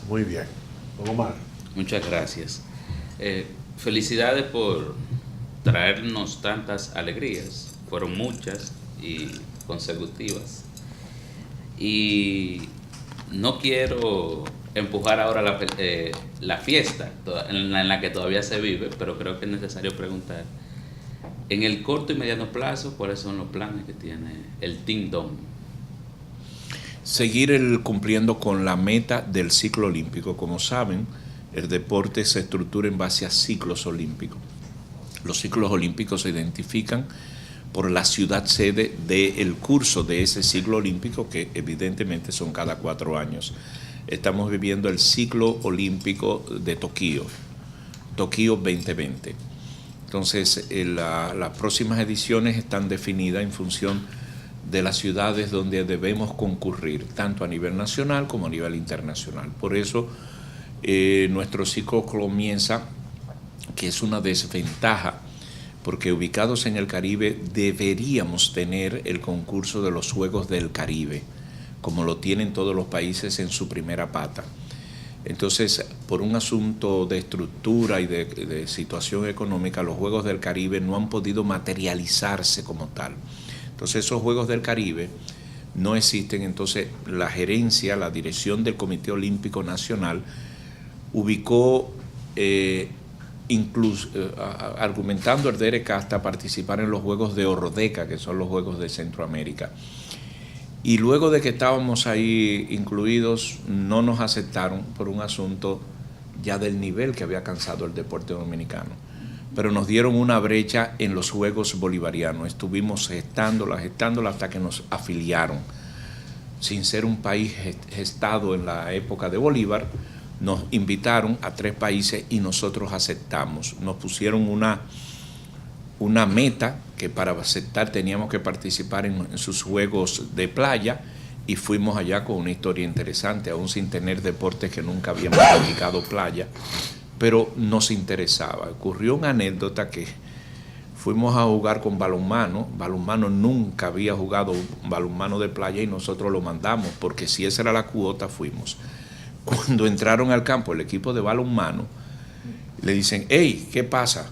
Muy bien. Don Omar. Muchas gracias. Felicidades por traernos tantas alegrías. Fueron muchas y consecutivas. Y no quiero empujar ahora la fiesta en la que todavía se vive, pero creo que es necesario preguntar, en el corto y mediano plazo, ¿cuáles son los planes que tiene el Team Dom? Seguir cumpliendo con la meta del ciclo olímpico. Como saben, el deporte se estructura en base a ciclos olímpicos. Los ciclos olímpicos se identifican por la ciudad sede del curso de ese ciclo olímpico, que evidentemente son cada 4 años. Estamos viviendo el ciclo olímpico de Tokio 2020. Entonces, las próximas ediciones están definidas en función de las ciudades donde debemos concurrir, tanto a nivel nacional como a nivel internacional. Por eso, nuestro ciclo comienza, que es una desventaja, porque ubicados en el Caribe deberíamos tener el concurso de los Juegos del Caribe, como lo tienen todos los países en su primera pata. Entonces, por un asunto de estructura y de situación económica, los Juegos del Caribe no han podido materializarse como tal. Entonces, esos Juegos del Caribe no existen. Entonces, la gerencia, la dirección del Comité Olímpico Nacional ubicó, incluso argumentando el DRK, hasta participar en los Juegos de Ordeca, que son los Juegos de Centroamérica. Y luego de que estábamos ahí incluidos, no nos aceptaron por un asunto ya del nivel que había alcanzado el deporte dominicano. Pero nos dieron una brecha en los Juegos Bolivarianos. Estuvimos gestándola hasta que nos afiliaron. Sin ser un país gestado en la época de Bolívar, nos invitaron a 3 países y nosotros aceptamos. Nos pusieron una meta que para aceptar teníamos que participar en sus juegos de playa, y fuimos allá con una historia interesante, aún sin tener deportes que nunca habíamos practicado playa, pero nos interesaba. Ocurrió una anécdota que fuimos a jugar con balonmano. Balonmano nunca había jugado balonmano de playa y nosotros lo mandamos, porque si esa era la cuota, fuimos. Cuando entraron al campo el equipo de balonmano, le dicen, hey, ¿qué pasa?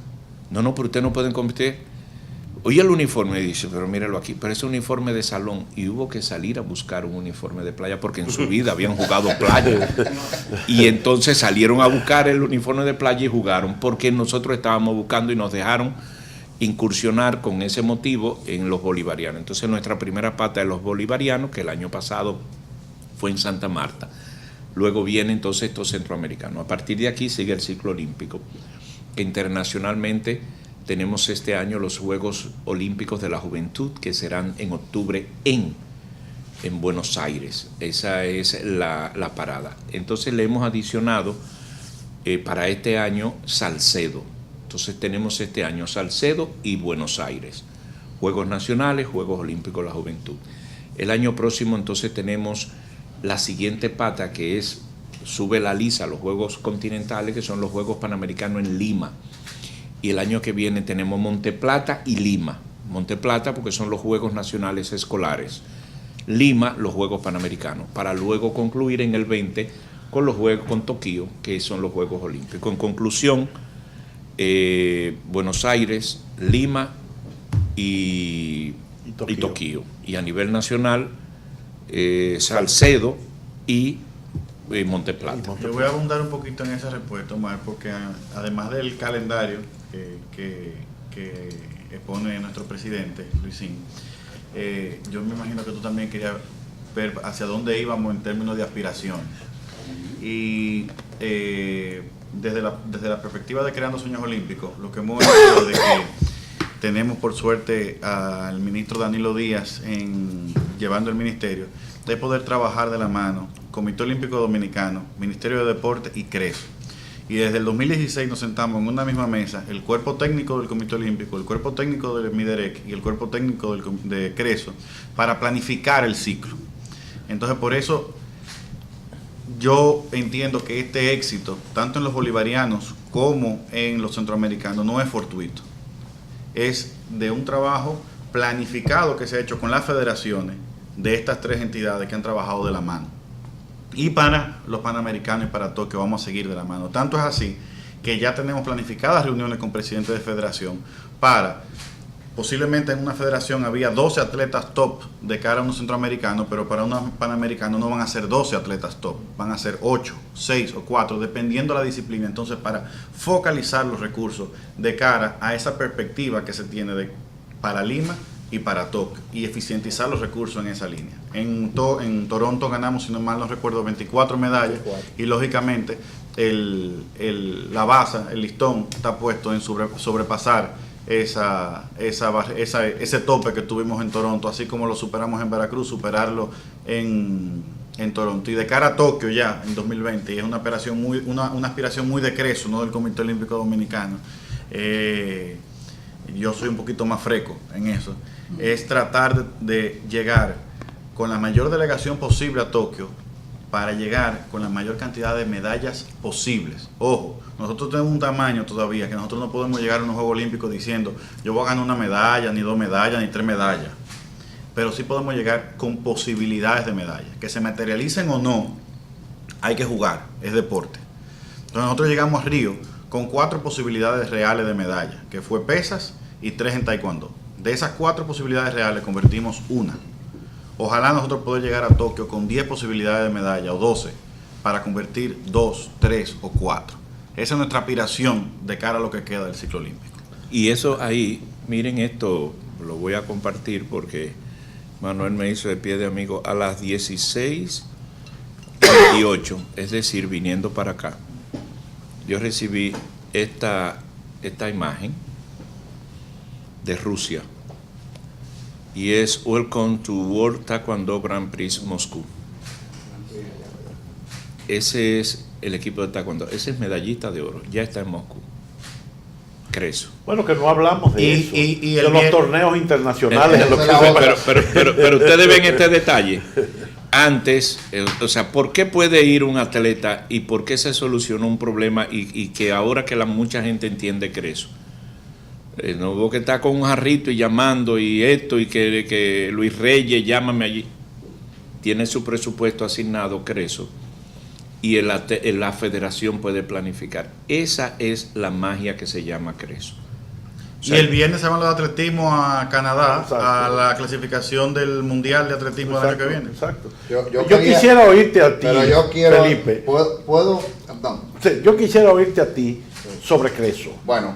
No, pero ustedes no pueden competir. Oye el uniforme, y dice, pero míralo aquí, pero es un uniforme de salón, y hubo que salir a buscar un uniforme de playa porque en su vida habían jugado playa. Y entonces salieron a buscar el uniforme de playa y jugaron, porque nosotros estábamos buscando y nos dejaron incursionar con ese motivo en los bolivarianos. Entonces nuestra primera pata de los bolivarianos, que el año pasado fue en Santa Marta. Luego viene entonces estos centroamericanos. A partir de aquí sigue el ciclo olímpico, que internacionalmente tenemos este año los Juegos Olímpicos de la Juventud, que serán en octubre en Buenos Aires. Esa es la parada. Entonces le hemos adicionado para este año Salcedo. Entonces tenemos este año Salcedo y Buenos Aires. Juegos Nacionales, Juegos Olímpicos de la Juventud. El año próximo entonces tenemos la siguiente pata, que es, sube la lisa, los Juegos Continentales, que son los Juegos Panamericanos en Lima. Y el año que viene tenemos Monte Plata y Lima. Monte Plata porque son los Juegos Nacionales Escolares. Lima, los Juegos Panamericanos. Para luego concluir en el 20 con los Juegos con Tokio, que son los Juegos Olímpicos. En conclusión, Buenos Aires, Lima y Tokio. Y a nivel nacional, Salcedo y Monte Plata. Yo voy a abundar un poquito en esa respuesta, Omar, porque además del calendario que expone nuestro presidente, Luisín, yo me imagino que tú también querías ver hacia dónde íbamos en términos de aspiración. Y desde la perspectiva de Creando Sueños Olímpicos, lo que hemos visto de que tenemos por suerte al ministro Danilo Díaz llevando el ministerio, de poder trabajar de la mano Comité Olímpico Dominicano, Ministerio de Deporte y CRESO. Y desde el 2016 nos sentamos en una misma mesa, el cuerpo técnico del Comité Olímpico, el cuerpo técnico del MIDEREC y el cuerpo técnico de CRESO, para planificar el ciclo. Entonces, por eso yo entiendo que este éxito, tanto en los bolivarianos como en los centroamericanos, no es fortuito. Es de un trabajo planificado que se ha hecho con las federaciones de estas 3 entidades que han trabajado de la mano. Y para los Panamericanos y para Tokio vamos a seguir de la mano. Tanto es así que ya tenemos planificadas reuniones con presidentes de federación para, posiblemente en una federación había 12 atletas top de cara a unos centroamericanos, pero para unos panamericanos no van a ser 12 atletas top, van a ser 8, 6 o 4, dependiendo de la disciplina. Entonces, para focalizar los recursos de cara a esa perspectiva que se tiene para Lima y para Tokio, y eficientizar los recursos en esa línea. En Toronto ganamos, si no mal no recuerdo, 24 medallas, y lógicamente la base, el listón está puesto en sobrepasar ese tope que tuvimos en Toronto, así como lo superamos en Veracruz, superarlo en Toronto. Y de cara a Tokio ya en 2020, y es una aspiración muy de Creso, no del Comité Olímpico Dominicano. Yo soy un poquito más freco en eso. Es tratar de llegar con la mayor delegación posible a Tokio, para llegar con la mayor cantidad de medallas posibles. Ojo, nosotros tenemos un tamaño todavía que nosotros no podemos llegar a unos Juegos Olímpicos diciendo yo voy a ganar una medalla, ni 2 medallas, ni 3 medallas. Pero sí podemos llegar con posibilidades de medallas. Que se materialicen o no, hay que jugar, es deporte. Entonces nosotros llegamos a Río con 4 posibilidades reales de medallas, que fue pesas y 3 en taekwondo. De esas 4 posibilidades reales convertimos una. Ojalá nosotros podamos llegar a Tokio con 10 posibilidades de medalla o 12 para convertir 2, 3 o 4. Esa es nuestra aspiración de cara a lo que queda del ciclo olímpico. Y eso ahí, miren esto, lo voy a compartir porque Manuel me hizo de pie de amigo a las 16:28, es decir, viniendo para acá. Yo recibí esta imagen de Rusia. Y es Welcome to World Taekwondo Grand Prix Moscú. Ese es el equipo de Taekwondo. Ese es medallista de oro. Ya está en Moscú. Creso. Bueno, que no hablamos de eso. Y de los torneos internacionales. Pero ustedes ven este detalle. Antes, o sea, ¿por qué puede ir un atleta y por qué se solucionó un problema y que ahora que mucha gente entiende Creso? No hubo que estar con un jarrito y llamando y esto y que Luis Reyes, llámame allí. Tiene su presupuesto asignado Creso y la federación puede planificar. Esa es la magia que se llama Creso. O sea, y el viernes se van los de atletismo a Canadá, exacto, a la clasificación del Mundial de Atletismo del año que viene. Exacto. Yo quisiera oírte a ti, pero yo quiero, Felipe. ¿Puedo? No. Sí, yo quisiera oírte a ti sobre Creso. Bueno,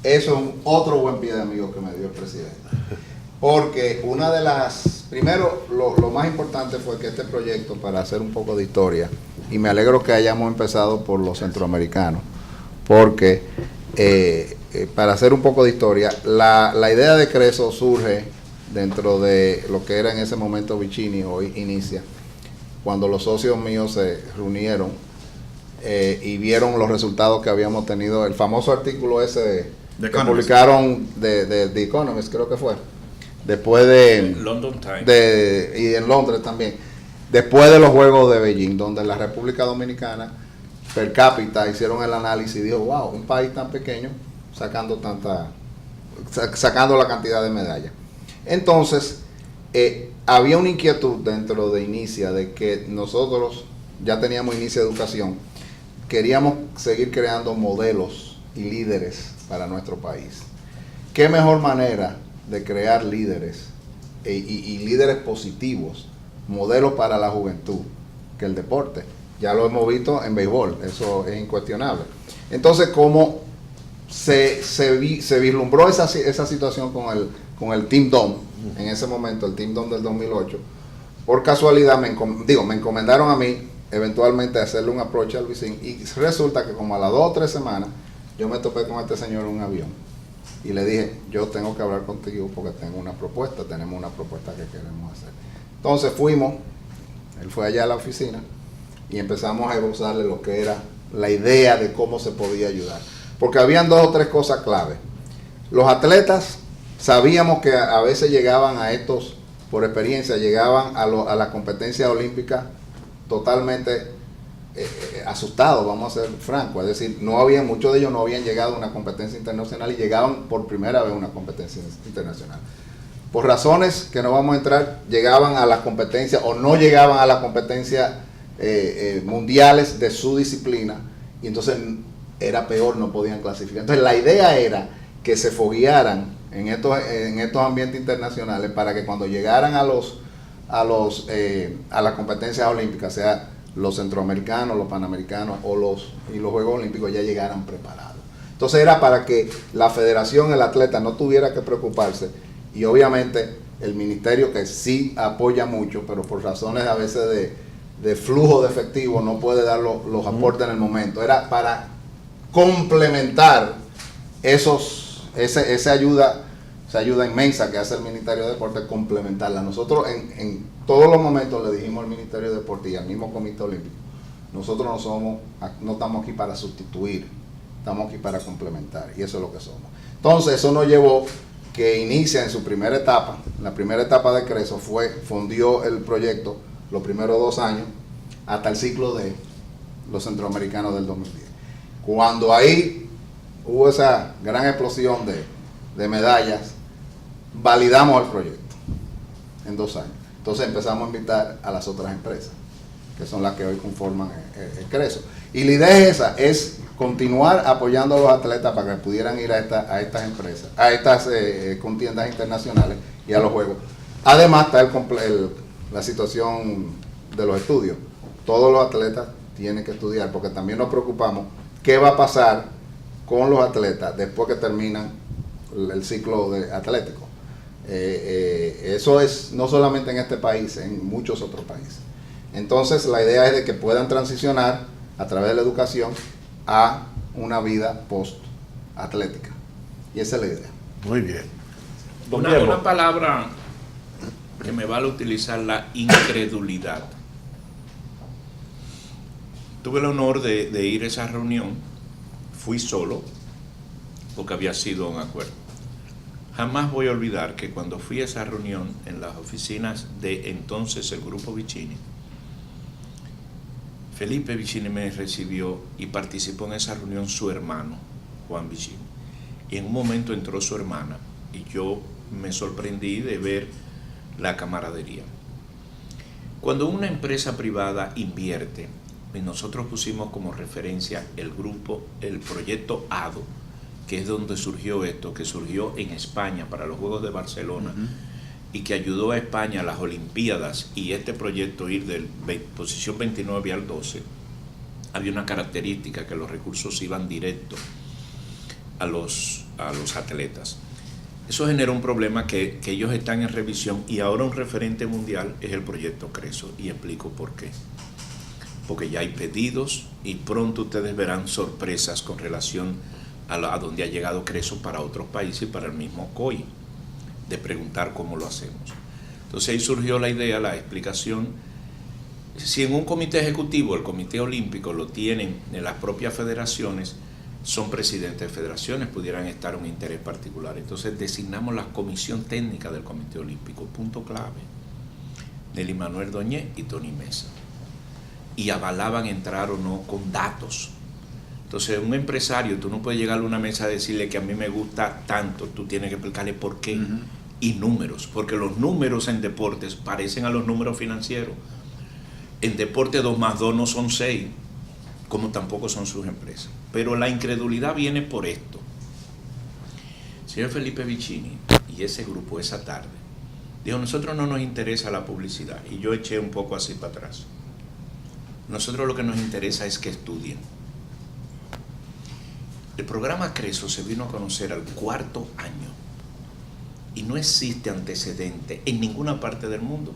eso es otro buen pie de amigo que me dio el presidente. Porque una de las... Primero, lo más importante fue que este proyecto, para hacer un poco de historia, y me alegro que hayamos empezado por los centroamericanos, porque para hacer un poco de historia, la idea de Creso surge dentro de lo que era en ese momento Vicini, hoy Inicia, cuando los socios míos se reunieron y vieron los resultados que habíamos tenido, el famoso artículo ese que publicaron de The Economist, creo que fue, después de London Times y en Londres también, después de los Juegos de Beijing, donde la República Dominicana per cápita hicieron el análisis y dijo, wow, un país tan pequeño sacando la cantidad de medallas. Entonces había una inquietud dentro de Inicia de que nosotros ya teníamos Inicia Educación, queríamos seguir creando modelos y líderes para nuestro país. ¿Qué mejor manera de crear líderes y líderes positivos, modelos para la juventud, que el deporte? Ya lo hemos visto en béisbol, eso es incuestionable. Entonces, ¿cómo se vislumbró esa situación con el Team DOM, en ese momento, el Team DOM del 2008? Por casualidad, me encomendaron a mí, eventualmente, hacerle un approach al Luisín, y resulta que como a las 2 o 3 semanas, yo me topé con este señor en un avión y le dije, yo tengo que hablar contigo porque tenemos una propuesta que queremos hacer. Entonces fuimos, él fue allá a la oficina y empezamos a esbozarle lo que era la idea de cómo se podía ayudar. Porque habían 2 o 3 cosas clave. Los atletas sabíamos que a veces llegaban a estos, por experiencia, llegaban a la competencia olímpica totalmente asustados, vamos a ser francos, es decir, muchos de ellos no habían llegado a una competencia internacional y llegaban por primera vez a una competencia internacional. Por razones que no vamos a entrar, llegaban a la competencia o no llegaban a la competencia mundiales de su disciplina, y entonces era peor, no podían clasificar. Entonces la idea era que se foguearan en estos ambientes internacionales para que cuando llegaran a las competencias olímpicas, sea los centroamericanos, los panamericanos y los Juegos Olímpicos, ya llegaran preparados. Entonces era para que la federación, el atleta, no tuviera que preocuparse, y obviamente el ministerio, que sí apoya mucho, pero por razones a veces de flujo de efectivo no puede dar los aportes en el momento. Era para complementar esa ayuda inmensa que hace el Ministerio de Deporte, complementarla. Nosotros en todos los momentos le dijimos al Ministerio de Deporte y al mismo Comité Olímpico, nosotros no estamos aquí para sustituir, estamos aquí para complementar, y eso es lo que somos. Entonces eso nos llevó que inicia en su primera etapa. La primera etapa de Creso fundió el proyecto los primeros 2 años hasta el ciclo de los centroamericanos del 2010. Cuando ahí hubo esa gran explosión de medallas, validamos el proyecto en 2 años. Entonces empezamos a invitar a las otras empresas, que son las que hoy conforman el Creso. Y la idea es esa, es continuar apoyando a los atletas para que pudieran ir a estas empresas, a estas contiendas internacionales y a los Juegos. Además está la situación de los estudios. Todos los atletas tienen que estudiar, porque también nos preocupamos qué va a pasar con los atletas después que terminan el ciclo atlético. Eso es no solamente en este país, en muchos otros países. Entonces la idea es de que puedan transicionar a través de la educación a una vida post-atlética. Y esa es la idea. Muy bien. Una palabra que me vale utilizar, la incredulidad. Tuve el honor de ir a esa reunión, fui solo, porque había sido un acuerdo. Jamás voy a olvidar que cuando fui a esa reunión en las oficinas de entonces el Grupo Vicini, Felipe Vicini me recibió y participó en esa reunión su hermano, Juan Vicini. Y en un momento entró su hermana y yo me sorprendí de ver la camaradería. Cuando una empresa privada invierte, y nosotros pusimos como referencia el proyecto ADO, que es donde surgió esto, que surgió en España para los Juegos de Barcelona, y que ayudó a España a las Olimpiadas, y este proyecto ir de posición 29 al 12, había una característica, que los recursos iban directo a los atletas. Eso generó un problema que ellos están en revisión, y ahora un referente mundial es el proyecto Creso, y explico por qué. Porque ya hay pedidos y pronto ustedes verán sorpresas con relación a donde ha llegado Creso para otros países y para el mismo COI, de preguntar cómo lo hacemos. Entonces ahí surgió la idea, la explicación. Si en un comité ejecutivo, el Comité Olímpico, lo tienen en las propias federaciones, son presidentes de federaciones, pudieran estar un interés particular. Entonces designamos la comisión técnica del Comité Olímpico, punto clave, Nelly Manuel Doñé y Tony Mesa, y avalaban entrar o no con datos. Entonces un empresario, tú no puedes llegar a una mesa a decirle que a mí me gusta tanto, tú tienes que explicarle por qué, y números, porque los números en deportes parecen a los números financieros. En deporte 2 más 2 no son 6, como tampoco son sus empresas. Pero la incredulidad viene por esto. Señor Felipe Vicini y ese grupo esa tarde dijo, nosotros no nos interesa la publicidad, y yo eché un poco así para atrás. Nosotros lo que nos interesa es que estudien. El programa Creso se vino a conocer al 4º año y no existe antecedente en ninguna parte del mundo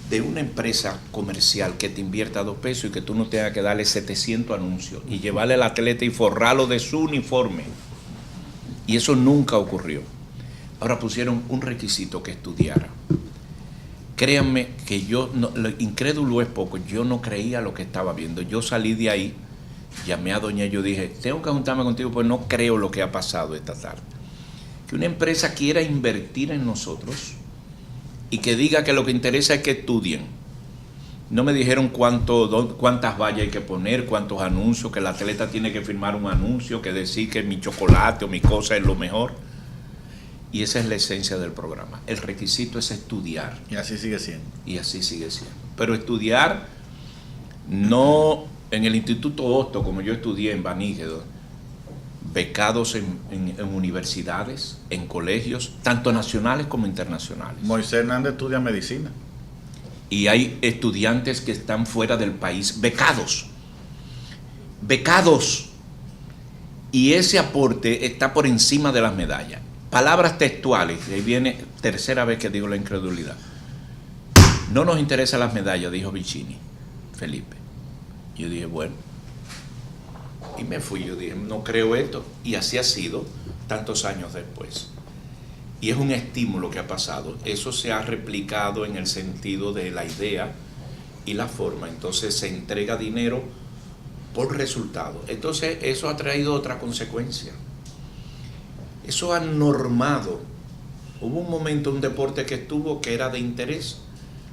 de una empresa comercial que te invierta 2 pesos y que tú no tengas que darle 700 anuncios y llevarle al atleta y forrarlo de su uniforme. Y eso nunca ocurrió. Ahora pusieron un requisito, que estudiara. Créanme que yo, lo incrédulo es poco, yo no creía lo que estaba viendo. Yo salí de ahí, llamé a Doña y yo dije, tengo que juntarme contigo porque no creo lo que ha pasado esta tarde. Que una empresa quiera invertir en nosotros y que diga que lo que interesa es que estudien. No me dijeron cuántas vallas hay que poner, cuántos anuncios, que el atleta tiene que firmar un anuncio, que decir que mi chocolate o mi cosa es lo mejor. Y esa es la esencia del programa. El requisito es estudiar. Y así sigue siendo. Y así sigue siendo. Pero estudiar no en el Instituto Hosto, como yo estudié en Banígedo, becados en universidades, en colegios, tanto nacionales como internacionales. Moisés Hernández estudia medicina. Y hay estudiantes que están fuera del país becados. Becados. Y ese aporte está por encima de las medallas. Palabras textuales, y ahí viene tercera vez que digo la incredulidad. No nos interesan las medallas, dijo Vicini, Felipe. Yo dije, bueno. Y me fui, yo dije, no creo esto. Y así ha sido tantos años después. Y es un estímulo que ha pasado. Eso se ha replicado en el sentido de la idea y la forma. Entonces se entrega dinero por resultado. Entonces eso ha traído otra consecuencia. Eso ha normado. Hubo un momento, un deporte que estuvo que era de interés,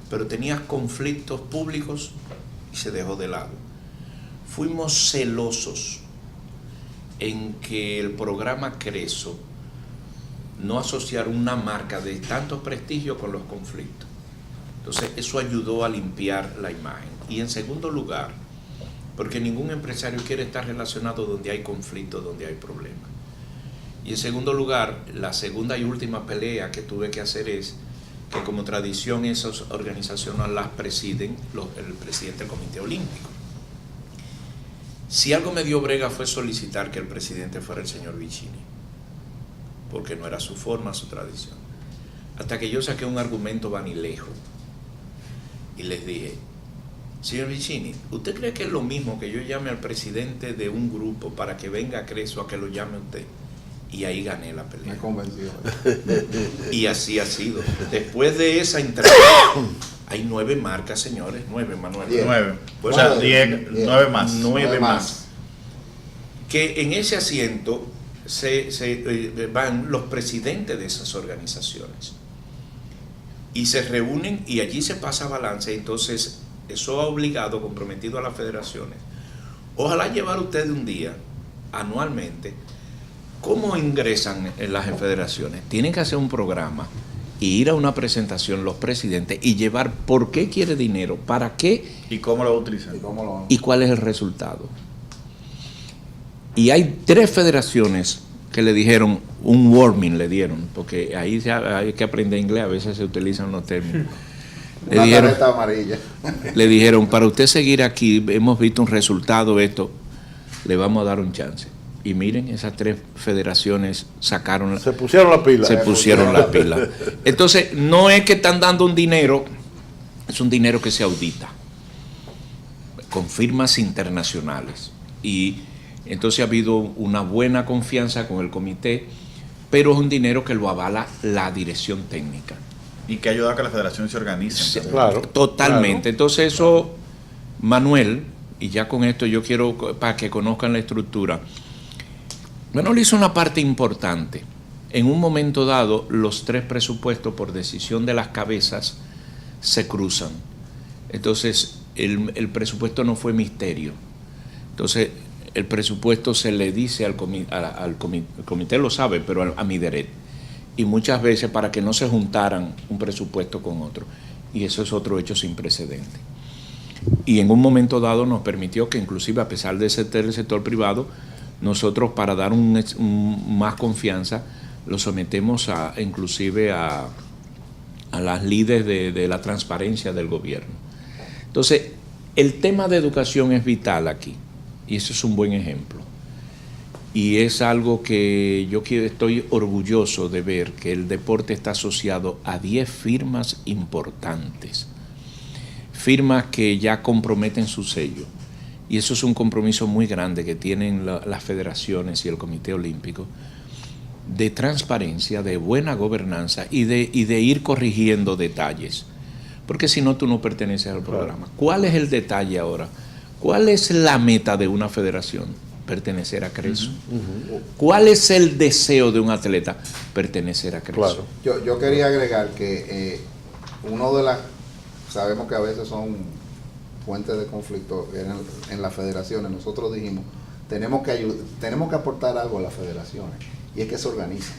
pero tenía conflictos públicos y se dejó de lado. Fuimos celosos en que el programa Creso no asociar una marca de tanto prestigio con los conflictos. Entonces eso ayudó a limpiar la imagen. Y en segundo lugar, porque ningún empresario quiere estar relacionado donde hay conflicto, donde hay problemas. Y en segundo lugar, la segunda y última pelea que tuve que hacer es que como tradición esas organizaciones las presiden el presidente del Comité Olímpico. Si algo me dio brega fue solicitar que el presidente fuera el señor Vicini, porque no era su forma, su tradición. Hasta que yo saqué un argumento vanilejo y les dije, señor Vicini, ¿usted cree que es lo mismo que yo llame al presidente de un grupo para que venga a Creso a que lo llame usted? Y ahí gané la pelea. Me convenció. Y así ha sido. Después de esa entrega, hay 9 marcas, señores. 9, Manuel. 9. Bueno, O sea, 9 más. 9 más. Que en ese asiento van los presidentes de esas organizaciones. Y se reúnen y allí se pasa balance. Entonces, eso ha obligado, comprometido a las federaciones. Ojalá llevar ustedes un día, anualmente, ¿cómo ingresan en las federaciones? Tienen que hacer un programa y ir a una presentación los presidentes y llevar por qué quiere dinero, para qué ¿Y cómo lo utilizan? y cuál es el resultado. Y hay 3 federaciones que le dijeron, un warning le dieron, porque ahí hay que aprender inglés, a veces se utilizan los términos. Una tarjeta amarilla. Le dijeron, para usted seguir aquí, hemos visto un resultado, esto, le vamos a dar un chance. Y miren, esas 3 federaciones sacaron... Se pusieron la pila. Se pusieron la pila. Entonces, no es que están dando un dinero, es un dinero que se audita, con firmas internacionales. Y entonces ha habido una buena confianza con el comité, pero es un dinero que lo avala la dirección técnica. Y que ayuda a que las federaciones se organicen. Sí, claro. Totalmente. Claro. Entonces eso, Manuel, y ya con esto yo quiero para que conozcan la estructura, Manuel hizo una parte importante. En un momento dado, los 3 presupuestos por decisión de las cabezas se cruzan. Entonces, el presupuesto no fue misterio. Entonces, el presupuesto se le dice al comité, el comité lo sabe, pero a Mideret. Y muchas veces para que no se juntaran un presupuesto con otro. Y eso es otro hecho sin precedente. Y en un momento dado nos permitió que inclusive a pesar de ser del sector privado, nosotros para dar más confianza lo sometemos inclusive a las líderes de la transparencia del gobierno. Entonces, el tema de educación es vital aquí y eso es un buen ejemplo. Y es algo que yo estoy orgulloso de ver que el deporte está asociado a 10 firmas importantes, firmas que ya comprometen su sello. Y eso es un compromiso muy grande que tienen las federaciones y el Comité Olímpico de transparencia, de buena gobernanza y de ir corrigiendo detalles. Porque si no, tú no perteneces al programa. ¿Cuál es el detalle ahora? ¿Cuál es la meta de una federación? Pertenecer a Creso. ¿Cuál es el deseo de un atleta? Pertenecer a Creso. Claro. Yo quería agregar que uno de las... Sabemos que a veces son fuentes de conflicto en las federaciones. Nosotros dijimos, tenemos que aportar algo a las federaciones, y es que se organicen,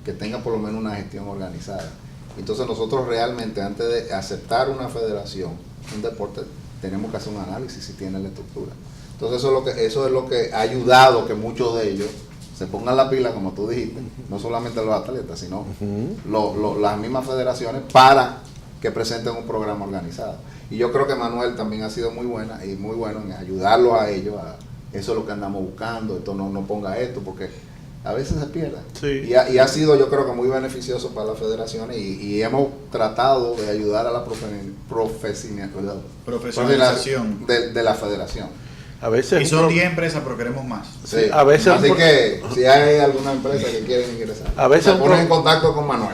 que tengan por lo menos una gestión organizada. Entonces nosotros realmente, antes de aceptar una federación, un deporte, tenemos que hacer un análisis si tiene la estructura. Entonces eso es lo que ha ayudado que muchos de ellos se pongan la pila, como tú dijiste, no solamente los atletas, sino las mismas federaciones, para que presenten un programa organizado. Y yo creo que Manuel también ha sido muy bueno en ayudarlos a ellos. Eso es lo que andamos buscando, esto no ponga esto, porque a veces se pierde. Sí. Y ha sido, yo creo que muy beneficioso para las federaciones, y hemos tratado de ayudar a la Profesionalización de la federación. A veces Y son 10 empresas, pero queremos más. Sí. a veces Así que si hay alguna empresa que quieren ingresar, A veces se un ponen pro- en contacto con Manuel.